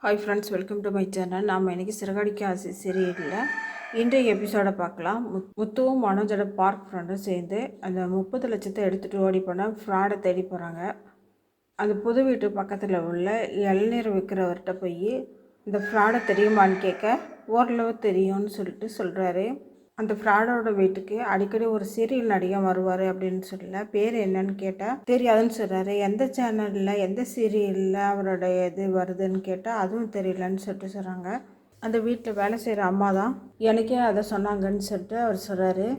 Hi friends, welcome to my channel. நாம் இன்றைக்கி சிறகடிக்க ஆசை சீரியலில் இன்றைய எபிசோடை பார்க்கலாம். முத்துவும் மனோஜோட பார்க் ஃப்ரெண்டும் சேர்ந்து அந்த 30 லட்சத்தை எடுத்துகிட்டு ஓடி போனால் ஃப்ராடை தேடி போகிறாங்க. அந்த புது வீட்டு பக்கத்தில் உள்ள இளநீர் விற்கிறவர்கிட்ட போய் இந்த ஃப்ராடை தெரியுமான்னு கேட்க ஓரளவு தெரியும்னு சொல்கிறாரு. அந்த ஃப்ராடோட வீட்டுக்கு அடிக்கடி ஒரு சீரியல் நடிகை வருவார் அப்படின்னு சொல்ல பேர் என்னன்னு கேட்டால் தெரியாதுன்னு சொல்கிறாரு. எந்த சேனலில் எந்த சீரியலில் அவரோட இது வருதுன்னு கேட்டால் அதுவும் தெரியலன்னு சொல்கிறாங்க. அந்த வீட்டில் வேலை செய்கிற அம்மா தான் எனக்கே அதை சொன்னாங்கன்னு அவர் சொல்கிறாரு.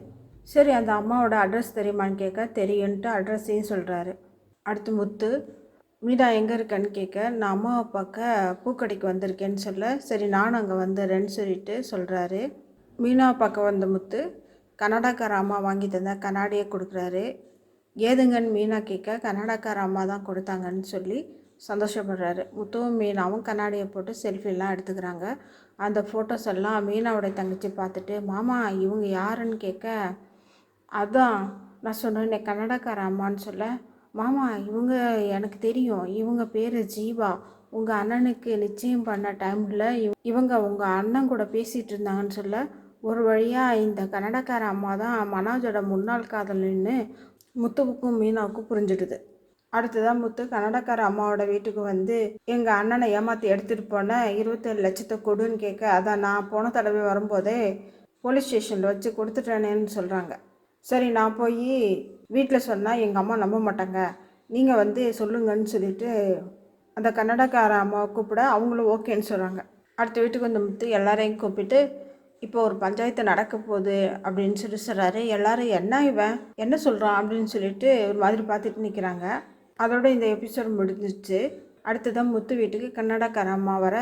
சரி, அந்த அம்மாவோட அட்ரஸ் தெரியுமான்னு கேட்க தெரியுன்ட்டு அட்ரஸையும் சொல்கிறாரு. அடுத்து முத்து மீனா எங்கே இருக்கேன்னு கேட்க நான் அம்மாவை பார்க்க பூக்கடைக்கு வந்திருக்கேன்னு சொல்ல சரி நானும் அங்கே வந்துடுறேன்னு சொல்கிறாரு. மீனா பார்க்க வந்த முத்து கனடாக்கார அம்மா வாங்கி தந்த கண்ணாடியை கொடுக்குறாரு. ஏதுங்கன்னு மீனா கேட்க கனடாக்கார அம்மா தான் கொடுத்தாங்கன்னு சந்தோஷப்படுறாரு. முத்துவும் மீனாவும் கண்ணாடியை போட்டு செல்ஃபிலாம் எடுத்துக்கிறாங்க. அந்த ஃபோட்டோஸ் எல்லாம் மீனாவோட தங்கச்சி பார்த்துட்டு மாமா இவங்க யாருன்னு கேட்க அதான் நான் சொன்னேன் கனடாக்கார அம்மான்னு சொல்ல மாமா இவங்க எனக்கு தெரியும், இவங்க பேர் ஜீவா, உங்கள் அண்ணனுக்கு நிச்சயம் பண்ண டைமில் இவங்க உங்கள் அண்ணன் கூட பேசிகிட்டு இருந்தாங்கன்னு சொல்ல ஒரு வழியாக இந்த கன்னடக்கார அம்மா தான் மனோஜோட முன்னாள் காதலின்னு முத்துவுக்கும் மீனாவுக்கும் புரிஞ்சிடுது. அடுத்ததான் முத்து கன்னடக்கார அம்மாவோட வீட்டுக்கு வந்து எங்கள் அண்ணனை ஏமாற்றி எடுத்துகிட்டு போன 27 லட்சத்தை கொடுன்னு கேட்க அதான் நான் போன தடவை வரும்போதே போலீஸ் ஸ்டேஷனில் வச்சு கொடுத்துட்டேனேன்னு சொல்கிறாங்க. சரி நான் போய் வீட்டில் சொன்னால் எங்கள் அம்மா நம்ப மாட்டாங்க, நீங்கள் வந்து சொல்லுங்கன்னு அந்த கன்னடக்கார அம்மாவை கூப்பிட அவங்களும் ஓகேன்னு சொல்கிறாங்க. அடுத்த வீட்டுக்கு வந்து முத்து எல்லாரையும் கூப்பிட்டு இப்போ ஒரு பஞ்சாயத்து நடக்க போகுது அப்படின்னு சொல்கிறாரு. எல்லாரும் என்ன இவன் என்ன சொல்கிறான் அப்படின்னு ஒரு மாதிரி பார்த்துட்டு நிற்கிறாங்க. அதோட இந்த எபிசோட் முடிஞ்சிச்சு. அடுத்ததான் முத்து வீட்டுக்கு கன்னடக்கார அம்மா வர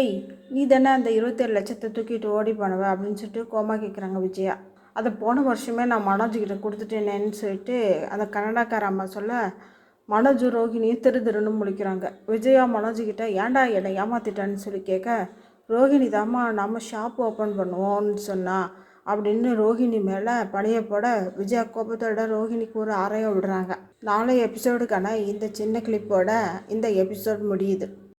ஏய் நீ தானே அந்த 27 லட்சத்தை தூக்கிட்டு ஓடி போனவ அப்படின்னு கோமா கேட்குறாங்க விஜயா. அதை போன வருஷமே நான் மனோஜ்கிட்ட கொடுத்துட்டேனேன்னு அந்த கன்னடக்கார அம்மா சொல்ல மனோஜ் ரோஹிணியும் திருன்னு முழிக்கிறாங்க. விஜயா மனோஜ்கிட்ட ஏன்டா என்னை ஏமாத்திட்டான்னு கேட்க ரோஹிணி தாம்மா நம்ம ஷாப் ஓப்பன் பண்ணுவோம்னு சொன்னா அப்படின்னு ரோஹிணி மேலே பழைய போட விஜயா கோபத்தோட ரோஹிணிக்கு ஒரு அறைய விடுறாங்க. நாளைய எபிசோடுக்கான இந்த சின்ன கிளிப்போட இந்த எபிசோட் முடியுது.